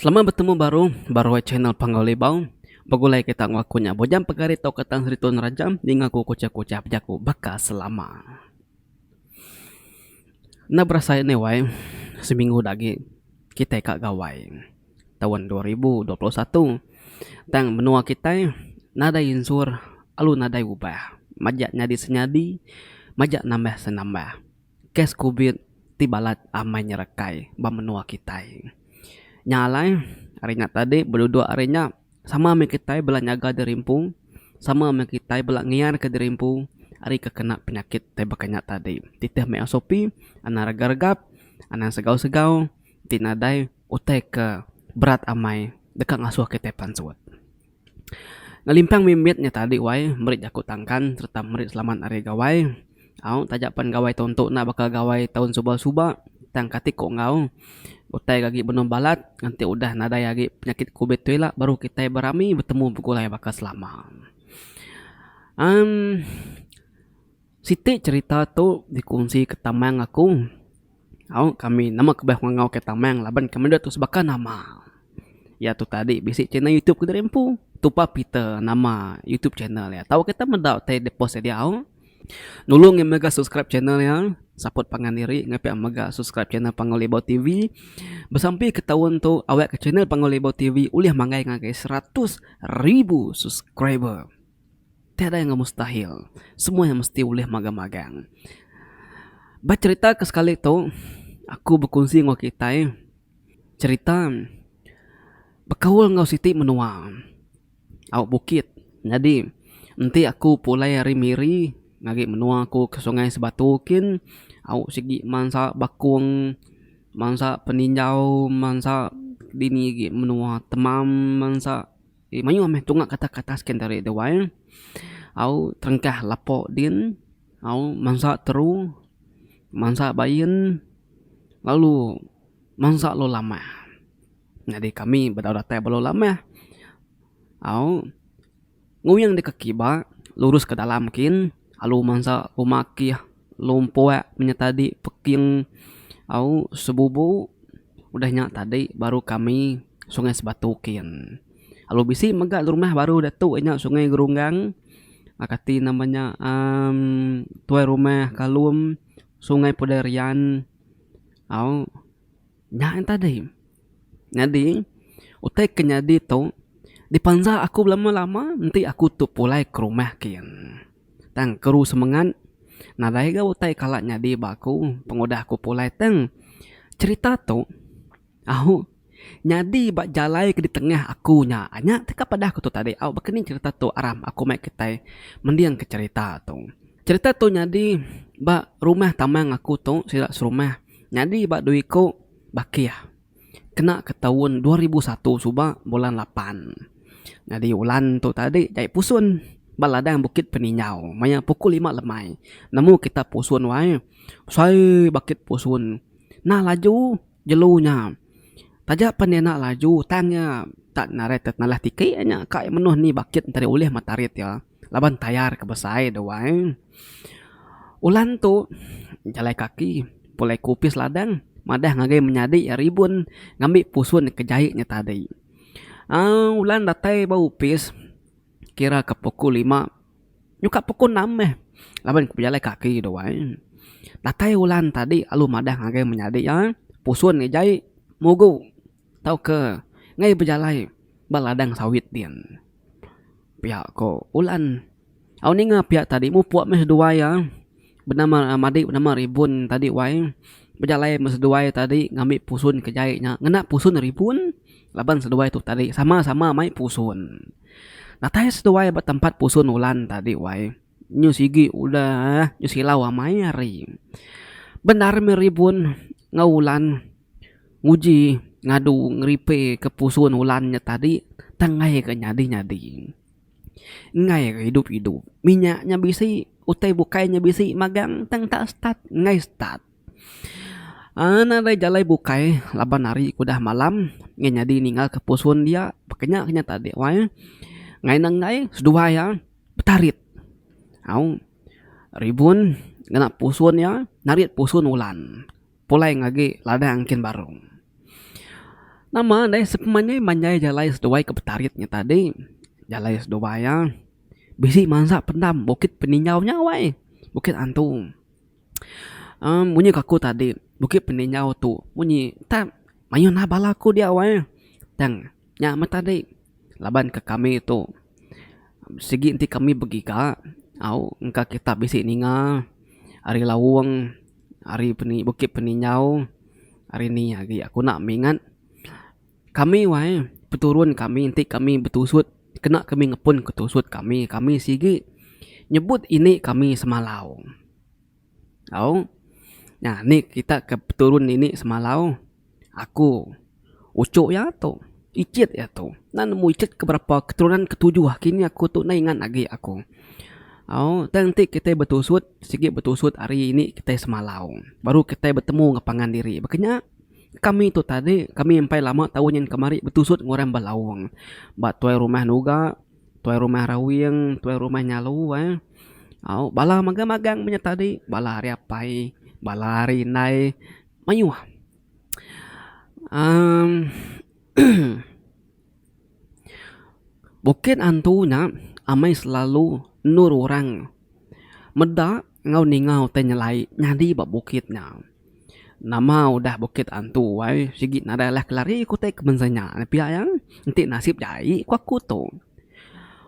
Selamat bertemu baru channel Panggau Libau. Bagulai kita ngakunya BujangPegari tau katang Sri TuanRaja di ngaku kucap-kucap jaku baka selama. Nah berasa ini wai seminggu lagi kita kak gawai tahun 2021. Tang menua kita nada insur alu nada ubah. Majak nyadi senyadi, majak nambah senambah. Kes kubit tibalat amai nyerekai ba menua kita. Nyalai harinya tadi berdua harinya sama me kita bela nyaga derimpung, sama me kita bela ngiar ke derimpung, hari kekena penyakit tebakanya tadi. Titeh me asopi, ana raga-regap, ana segau-segau, tinadai utai ke berat amai dekat ngasuh kita pansuat. Ngalimpang mimitnya tadi wai merit aku tangkan serta merit selamat hari gawai. Au tajapan gawai tontok nak bakal gawai tahun suba-suba tang katik kok ngau. Utai lagi benum balat nanti udah nada lagi penyakit kubit tu lah baru kita berami bertemu begulai bakal selama. Siti cerita tu dikongsi ke tamang aku. Kami nama kebah ngau ke tamang laban kami dah tu sebakan nama. Ya tu tadi bisi channel YouTube kita rempu. Tupa Peter nama YouTube channel ya. Tahu kita mendak teh deposit dia nulung yang mega subscribe channel ya, support pangan diri ngapi mega subscribe channel Panggau Libau TV. Bersampai ke tahun tu awak ke channel Panggau Libau TV ulih mangai ngagai 100,000 subscriber. Tiada yang mustahil, semua yang mesti ulih magang-magang. Baca cerita ke sekali tu aku berkongsi ngau kita cerita berkaul ngau siti menua awak bukit. Jadi nanti aku pulai hari miri ngagi menua aku ke sungai sebatukin au segi mansa bakong mansa peninjau mansa dini gi menua temam mansa mayu ame tunga kata-kata sekian dari dewai au trengkah lapo din au mansa teru mansa bayin lalu mansa lo lama. Jadi kami berdaulat belo lama au nguyang di kaki ba lurus ke dalam kin alu mangsa umaki lumpuak menyatadi peking au sebubu udahnya tadi baru kami sungai sebatukin alu bisi megak rumah baru datu nya sungai gerunggang akati namanya tuai rumah kalum sungai poderian au nya tadi nyadi utai kenyadi tu dipanza aku lama-lama nanti aku tu pulai ke rumah kian tang keru semengan nadai ga utai kalaknya di baku pengodah aku pulai tang cerita tu au nyadi bak jalai ke di tengah aku nya anya teka pada aku tu tadi au bakeni cerita tu aram aku mai kitai mendiang ke cerita tu nyadi bak rumah tamang aku tu sila serumah nyadi bak duiku bakiah kena ke tahun 2001 suba bulan 8. Jadi ulan tu tadi jai pusun baladang Bukit Peninjau maya pukul 5 lemai namu kita pusun wae sai bakit pusun nah laju jelunya taja panena laju tanya tak naretet nalah tiki nya kai menuh ni bakit tadi ulih matarit ya laban tayar ke besai de wae ulan tu jalai kaki pulai kupis ladang madah ngagai menyadi ya ribun ngambil pusun ke jahitnya tadi ulan datai bau pis kira ke pukul 5 nyuka pukul 6 laban kejalai kaki doang datai ulan tadi alu madah ngagai menyadi ya pusun ni jai mugu tau ke ngai berjalai baladang sawit din pihak ko ulan au ninga pihak tadi mu puak mes dua ya bernama madi bernama ribun tadi wai berjalai mes dua tadi ngambil pusun ke jahitnya ngena pusun ribun laban seduai tu tadi sama-sama mai pusun. Nah tanya seduai bat tempat pusun ulan tadi wai. Nyu sigi udah nyu silau amai hari. Benar meribun ngaulan nguji ngadu ngeripe ke pusun ulannya tadi tangai ke nyadi-nyadi. Ngai ke hidup-hidup. Minyaknya bisi utai bukainya bisi magang tang tak start ngai start. Nadai jalai bukai laban hari kudah malam nyadi ninggal ke pusun dia pakenya kenya tadi wae ngai nang ngai sedua ya betarit au ribun ngena pusun ya narit pusun ulan pulai ngagi ladang kin baru Nama deh sepemanjai manjai jalai seduai ke betaritnya tadi. Jalai seduai ya. Bisi mansa pendam Bukit Peninjau nya wai. Bukit Antu. Bunyi kaku tadi. Bukit Peninjau tu. Bunyi tak mayon na balaku dia wai. Tang nya tadi. Laban ke kami tu. Segi nanti kami begiga. Au engka kita bisi ninga. Hari lawang. Hari Bukit Peninjau. Hari ni lagi aku nak mengingat. Kami wai peturun kami nanti kami betusut. Kena kami ngepun ketusut kami. Kami sigi nyebut ini kami semalau. Au. Nah ni kita ke peturun ini semalau. Aku. Ucuk ya tu. Icit ya tu. Nan nemu icit ke berapa keturunan ketujuh. Kini aku tu na ingat lagi aku. Oh, nanti kita betusut, sikit betusut hari ini kita semalau. Baru kita bertemu ngapangan diri. Makanya kami tu tadi, kami sampai lama tahun yang kemari betusut ngorang balawang. Bak tuai rumah nuga, tuai rumah rawing, tuai rumah nyalu. Oh, bala magang-magang punya tadi, bala hari apai, bala hari nai, mayuh. Bukit Antunya amai selalu nur orang meda ngau ningau tenyelai nyadi bak bukitnya. Nama udah Bukit Antu wai sigit nada lah kelari ku teh kebensanya pia yang nanti nasib jai ku aku tu.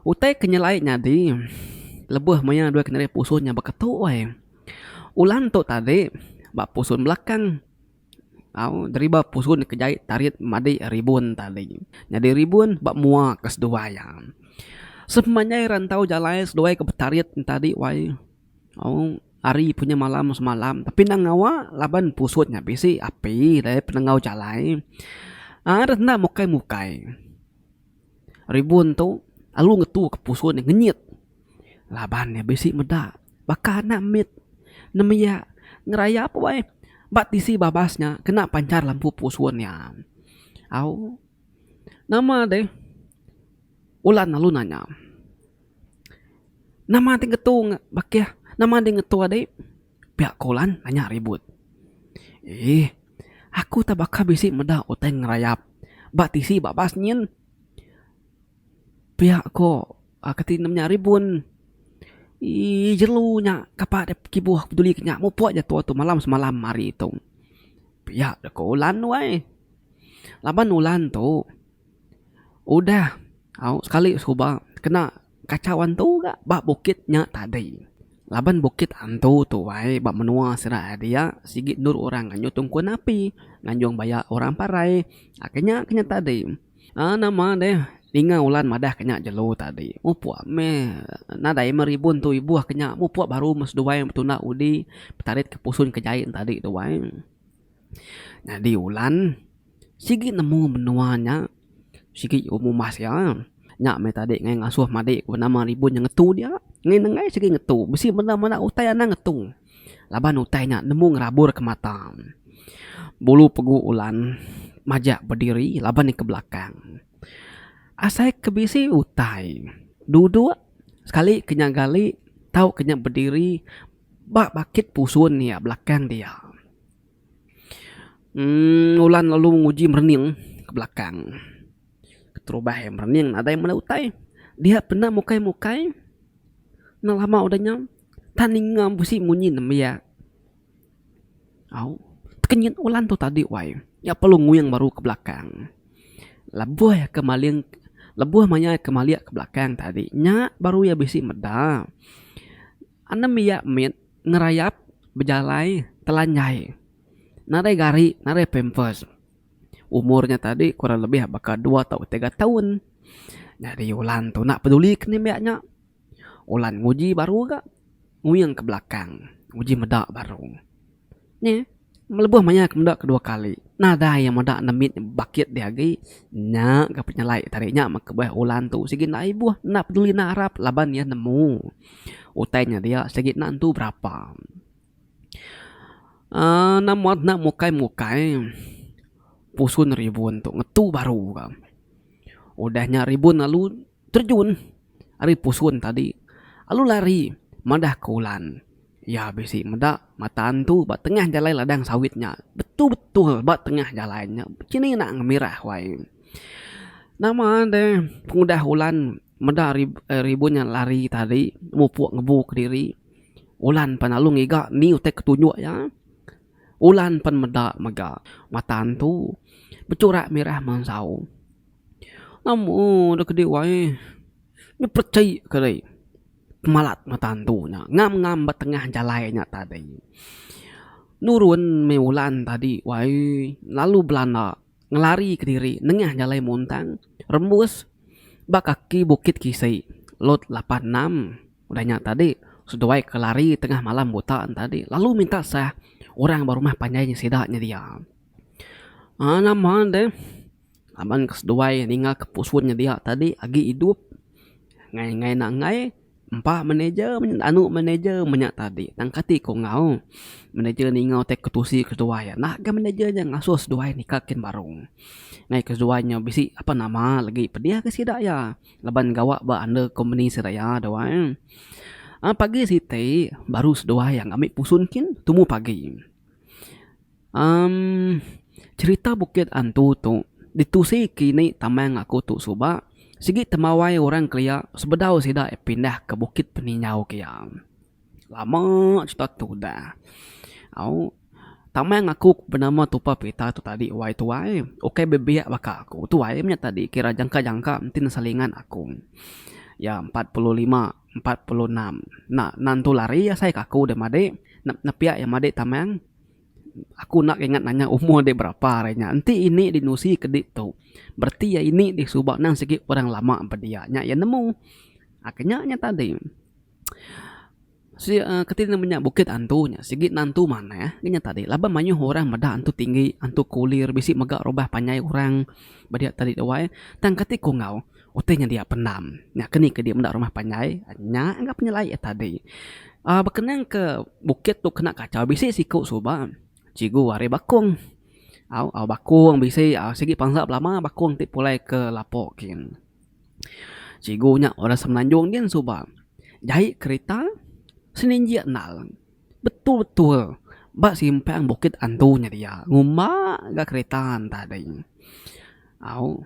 Utai kenyelai nyadi lebuh maya dua kenari pusunnya beketu wai. Ulan tu tadi bak pusun belakang. Au dariba pusun kejait tarit madi ribun tadi. Nyadi ribun bak mua kes dua yang. Semuanya rantau jalai seduai ke betarit tadi wai. Oh, hari punya malam semalam. Tapi nang ngawa laban pusutnya bisi api dari penengau jalai. Rendah mukai-mukai. Ribun tu alu ngetu ke pusut yang ngenyit. Laban ya bisi meda. Baka nak mit. Namanya ngeraya apa wai. Bak tisi babasnya kena pancar lampu pusunnya. Au. Nama deh. Ulan lalu nanya. Nama ting ketu bakia. Nama ting ketu adek. Pihak kolan nanya ribut. Aku tak bakal bisi meda utang ngerayap. Bak tisi babas nyin. Pihak ko ketin namanya ribun. Jelunya kapak de kibuh peduli kenya. Mu puak je tu malam semalam hari itu. Pihak de ko ulan wai. Laban ulan tu. Udah. Sekali suba kena kacauan tu gak bak bukitnya tadi. Laban Bukit Antu tu wai bak menua sira dia sigit nur orang nganyo tungkuan api nganjong baya orang parai. Kenya tadi. Nama deh Linga ulan madah kenya jelo tadi. Mu puak me nadai meribun tu ibu kenya mu puak baru mas duai betuna udi petarit ke pusun kejait tadi tu wai. Jadi ulan sigit nemu menuanya sigit umumas ya. Nyak me tadi ngai ngasuh madi ku nama ribun yang ngetu dia. Ngai segi ngetu. Besi mana utai ana ngetu. Laban utainya nemu ngerabur ke mata. Bulu pegu ulan majak berdiri laban ke belakang. Asai ke bisi utai. Duduk sekali kenya gali tahu kenya berdiri bak bakit pusun ya belakang dia. Ulan lalu menguji merening ke belakang. Terubah yang merening ada yang mana utai. Dia pernah mukai-mukai. Nah lama udahnya taning busi munyi namanya. Kenyin ulan tu tadi wai. Ya perlu nguyang baru ke belakang. Lebuh ya kemaling. Lebuh manya kemaliak ke belakang tadi. Nya baru ya bisi meda. Anem ya mit ngerayap berjalai telanjai. Narai gari, narai pampers. Umurnya tadi kurang lebih bakal 2 atau 3 tahun. Jadi ulan tu nak peduli ke nimbaknya. Ulan nguji baru gak? Nguyang ke belakang. Nguji medak baru. Nih, melebuh banyak medak kedua kali. Nada yang medak nemit bakit dia lagi. Nyak gak penyalai tariknya mak kebah ulan tu. Sigit nak ibu nak peduli nak harap laban ya nemu. Utainya dia sigit nak tu berapa. Namuat nak mukai-mukai. Pusun ribun tu ngetu baru kan. Udahnya ribun lalu terjun. Hari pusun tadi. Lalu lari madah ke ulan. Ya bisi meda mataan tu ba tengah jalan ladang sawitnya. Betul-betul ba tengah jalannya. Cini nak ngemirah wai. Nama deh pengudah ulan meda ribunya lari tadi mupuk ngebu ke diri. Ulan panalu ngiga ni utek ketunjuk ya. Ulan pan meda mega mataan tu becurak mirah mansau. Namu dah kedi wai. Ni percaya kedai. Malat matantunya ngam-ngam batengah jalannya tadi nurun meulan tadi wai lalu belanda ngelari ke diri nengah jalan montang rembus bakaki bukit Kisah lot 86 udahnya tadi sudah wai kelari tengah malam butaan tadi lalu minta sah orang barumah panjainya sidaknya dia nama deh aman keseduai ninggal kepusunnya dia tadi agi hidup ngai nak ngai empat manager anu manager menyak tadi tangkati ko ngau manager ni ngau tek ketusi kedua ya nak ga managernya ngasus dua ni kakin barung ngai keduanya bisi apa nama lagi pedia ke sidak ya laban gawak ba anda company seraya doa pagi site baru sedua yang ambil pusun kin tumu pagi cerita bukit antu tu ditusi kini tamang aku tu suba sigi temawai orang kelia sebedau sida pindah ke Bukit Peninjau kia. Lama cerita tu dah. Au tamang aku bernama tupa pita tu tadi wai tu wai. Okey bebiak baka aku. Tu wai punya tadi kira jangka-jangka mesti salingan aku. Ya 45, 46. Nah nantu lari ya saya kaku de made. Napiak ya made tamang. Aku nak ingat nanya umur dia berapa renya. Nanti ini di nusi kedik tu. Berarti ya ini di subak nang segi orang lama apa dia. Nya ya nemu. Akhirnya nya tadi. Ketika namanya bukit antunya. Segi nantu mana ya. Nya tadi. Laba mayuh orang meda antu tinggi. Antu kulir. Bisi megak robah panjai orang. Badia tadi dawai. Tang ketik ko ngau. Otenya dia penam. Nya kini ke dia meda rumah panjai. Nya anggap penyelai ya tadi. Berkenang ke bukit tu kena kacau. Bisi siku subak. Cigu wari bakong. Au bakong bisi segi pangsa lama bakong ti pulai ke lapok kin. Cigunya orang semenanjung dia suba. Jahit kereta seninjia nal. Betul-betul. Bak simpang bukit antunya dia. Ngumba gak keretaan tadi. Au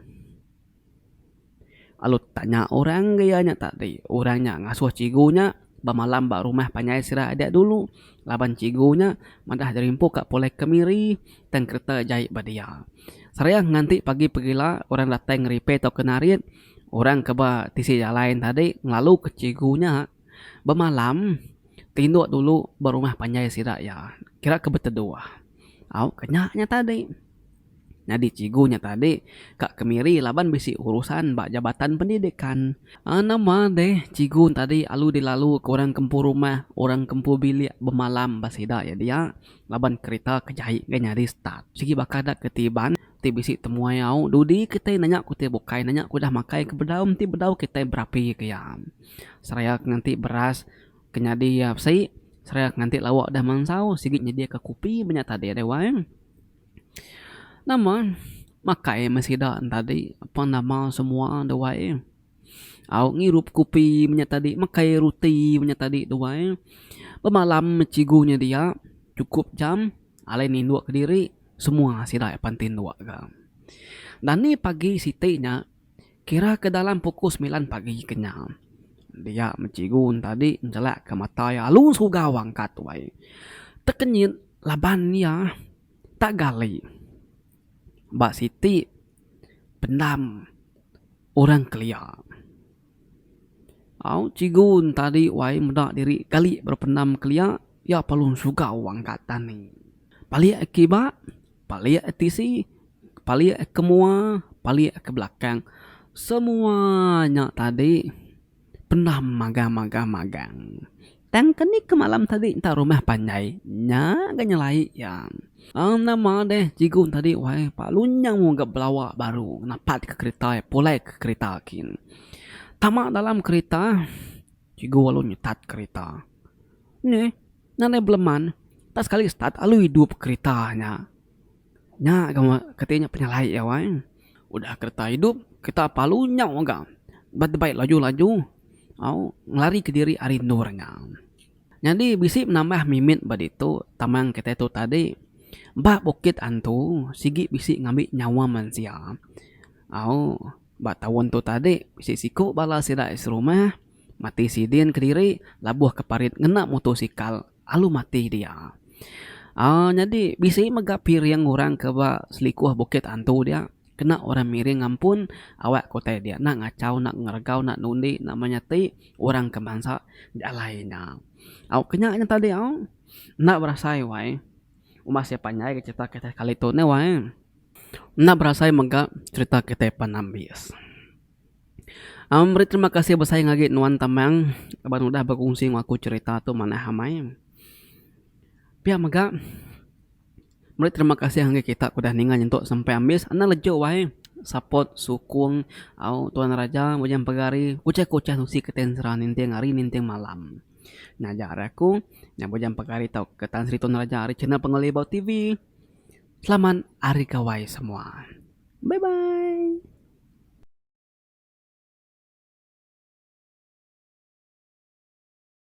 alu tanya orang gayanya tadi. Orangnya ngasuh cigunya. Bamalam bak rumah panjai sirah ada dulu. Laban cigunya madah jerimpu kak polek kemiri dan kereta jahit badia. Saya nganti pagi pergilah orang datang ngeripe atau kenarit. Orang keba tisi jalan tadi ngelalu ke cigunya. Bamalam tinduk dulu berumah panjai sirah ya. Kira kebetedua. Kenyaknya tadi. Nyadi cigunya tadi kak kemiri laban bisi urusan bak jabatan pendidikan. Nama deh cigun tadi alu dilalu ke orang kempu rumah, orang kempu bilik bemalam basida ya dia. Laban kereta kejahit ke nyari start. Sigi bakada ketiban ti bisi temuai au dudi kita nanya ku ti bukai nanya ku dah makai ke bedaum ti bedau kita berapi ke ya. Seraya nganti beras kenyadi ya sei seraya nganti lawak dah mansau sigi nyedia ke kopi banyak tadi ada wae. Nama makai masida tadi apa nama semua doai. Au ngirup kopi punya tadi, makai roti punya tadi doai. Pemalam cigunya dia cukup jam alai ninduk ke diri semua sida pantin dua ka. Dan ni pagi sitinya kira ke dalam pukul 9 pagi kenya. Dia mencigun tadi jelak ke mata ya lu sugawang kat wai. Tekenyit laban ya tak gali. Mbak Siti pendam orang kelia. Cigun tadi wai muda diri kali berpendam kelia ya palun suka uang kata ni. Palia akibat, palia etisi, palia kemua, palia ke belakang. Semuanya tadi pendam magang. Dan kini ke malam tadi entah rumah panjai nya gak nyelai ya. Nama deh cigun tadi wah pak lunyang mau gak belawak baru napat ke kereta pulai ke kereta kin. Tamak dalam kereta cigu walu nyetat kereta. Nih nane beleman tak sekali start alu hidup keretanya. Nya katanya penyalai ya wah. Udah kereta hidup kita palunyang enggak. Baik laju. Ngelari ke diri arindurnya. Jadi bisi menambah mimit baditu tamang kita tu tadi. Mbak bukit antu sigi bisi ngambil nyawa manusia. Au mbak tawon tu tadi bisi siku bala sida is rumah mati sidin kediri labuh ke parit ngena motosikal alu mati dia. Jadi bisi megapir yang orang ke bak selikuh bukit antu dia kena orang miring ngampun awak kota dia nak ngacau nak ngergau nak nundi nak menyati orang kemangsa dia lainnya. Kenyaknya tadi nak berasai wae umas ya panjai cerita kita kali tu ne wae nak berasai mega cerita kita panambis. Beri terima kasih besar ngagi nuan tamang abang udah berkongsi ngaku cerita tu mana hamai. Pia mega beri terima kasih ngagi kita udah ningan untuk sampai ambis ana lejo wae support sukung TuanRaja BujangPegari kucah-kucah nusi ketensra ninteng hari ninteng malam. Ngajar aku yang BujangPegari tau ketan Sri TuanRaja hari channel Panggau Libau TV. Selamat hari kawai semua. Bye bye.